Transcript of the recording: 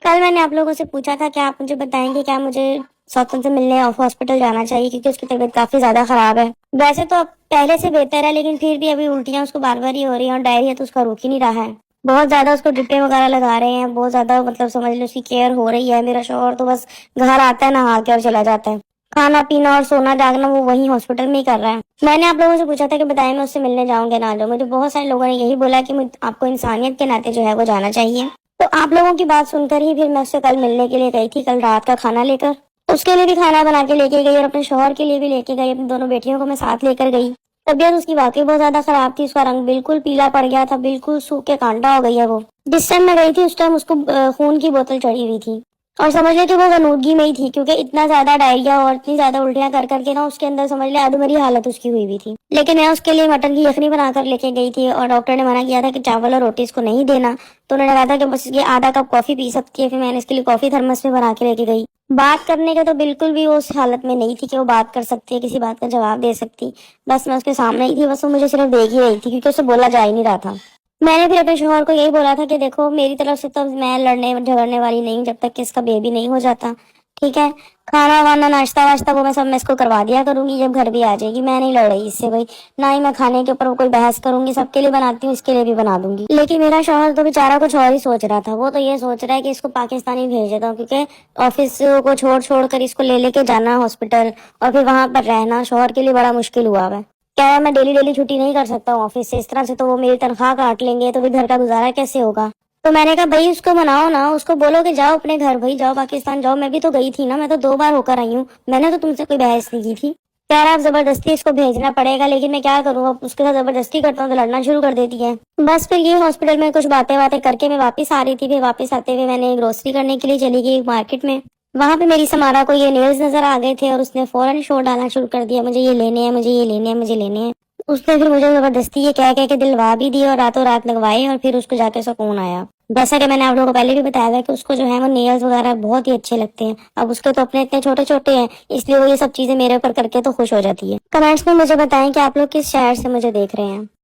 कल मैंने आप लोगों से पूछा था कि आप मुझे बताएंगे क्या मुझे सौतन से मिलने हॉस्पिटल जाना चाहिए, क्योंकि उसकी तबीयत काफी ज्यादा खराब है। वैसे तो अब पहले से बेहतर है, लेकिन फिर भी अभी उल्टियां उसको बार बार ही हो रही हैं और डायरिया तो उसका रुक ही नहीं रहा है। बहुत ज्यादा उसको ड्रिपें वगैरह लगा रहे हैं, बहुत ज्यादा मतलब समझ लो उसकी केयर हो रही है। मेरा शौहर तो बस घर आता है, नहा के और चला जाता है। खाना पीना और सोना जागना वो वही हॉस्पिटल में ही कर रहा है। मैंने आप लोगों से पूछा था कि बताएं मैं उससे मिलने जाऊंगे ना जाऊं। मुझे बहुत सारे लोगों ने यही बोला कि आपको इंसानियत के नाते जो है वो जाना चाहिए। तो आप लोगों की बात सुनकर ही फिर मैं उससे कल मिलने के लिए गई थी, कल रात का खाना लेकर। उसके लिए भी खाना बना के लेके गई और अपने शौहर के लिए भी लेके गई, अपनी दोनों बेटियों को मैं साथ लेकर गई। तबीयत उसकी वाकई बहुत ज्यादा खराब थी, उसका रंग बिल्कुल पीला पड़ गया था, बिल्कुल सूख के कांटा हो गई है वो। जिस टाइम मैं गई थी उस टाइम उसको खून की बोतल चढ़ी हुई थी और समझ ले कि वो गनूदगी में ही थी, क्योंकि इतना ज्यादा डायरिया और इतनी ज्यादा उल्टियां कर करके ना उसके अंदर समझ ले अधमरी हालत उसकी हुई हुई थी। लेकिन मैं उसके लिए मटन की यखनी बनाकर लेके गई थी और डॉक्टर ने मना किया था कि चावल और रोटी इसको नहीं देना। तो उन्होंने कहा था कि बस ये आधा कप कॉफी पी सकती है। फिर मैंने इसके लिए कॉफी थर्मस में बना के लेके गई। बात करने का तो बिल्कुल भी वो उस हालत में नहीं थी कि वो बात कर सकती है, किसी बात का जवाब दे सकती। बस मैं उसके सामने ही थी, बस वो मुझे सिर्फ देख ही रही थी, क्योंकि उसे बोला जा ही नहीं रहा था। मैंने फिर अपने शोहर को यही बोला था कि देखो मेरी तरफ से तो मैं लड़ने झगड़ने वाली नहीं हूँ जब तक कि इसका बेबी नहीं हो जाता। ठीक है, खाना वाना नाश्ता वाश्ता वो मैं सब मैं इसको करवा दिया करूंगी जब घर भी आ जाएगी। मैं नहीं लड़ रही इससे भाई, ना ही मैं खाने के ऊपर वो कोई बहस करूंगी। सबके लिए बनाती हूँ, इसके लिए भी बना दूंगी। लेकिन मेरा शौहर तो बेचारा कुछ और ही सोच रहा था। वो तो ये सोच रहा है कि इसको पाकिस्तानी भेज देता हूँ, क्योंकि ऑफिस को छोड़ छोड़ कर इसको ले लेके जाना हॉस्पिटल और फिर वहां पर रहना शौहर के लिए बड़ा मुश्किल हुआ है। क्या है, मैं डेली डेली छुट्टी नहीं कर सकता हूँ ऑफिस से, इस तरह से तो वो मेरी तनख्वाह काट लेंगे, तो फिर घर का गुजारा कैसे होगा। तो मैंने कहा भाई उसको मनाओ ना, उसको बोलो कि जाओ अपने घर, भाई जाओ पाकिस्तान जाओ। मैं भी तो गई थी ना, मैं तो 2 बार होकर आई हूँ, मैंने तो तुमसे कोई बहस नहीं की थी। कह रहा आप जबरदस्ती इसको भेजना पड़ेगा, लेकिन मैं क्या करूँ, अब उसके साथ जबरदस्ती करता हूँ तो लड़ना शुरू कर देती है। बस फिर ये हॉस्पिटल में कुछ बातें बातें करके मैं वापस आ रही थी। फिर वापस आते हुए मैंने ग्रोसरी करने के लिए चली गई मार्केट में। वहां पे मेरी समारा को ये नेल्स नजर आ गए थे और उसने फौरन शोर डालना शुरू कर दिया, मुझे ये लेने हैं, मुझे ये लेने हैं, मुझे लेने हैं। उसने फिर मुझे जबरदस्ती ये कह कह के दिलवा भी दिए और रातों रात लगवाए और फिर उसको जाके सुकून आया। जैसा कि मैंने आप लोगों को पहले भी बताया था कि उसको जो है वो नेल्स वगैरह बहुत ही अच्छे लगते हैं। अब उसके तो अपने इतने छोटे छोटे हैं, इसलिए वो ये सब चीजें मेरे ऊपर करके तो खुश हो जाती है। कमेंट्स में मुझे बताएं कि आप लोग किस शहर से मुझे देख रहे हैं।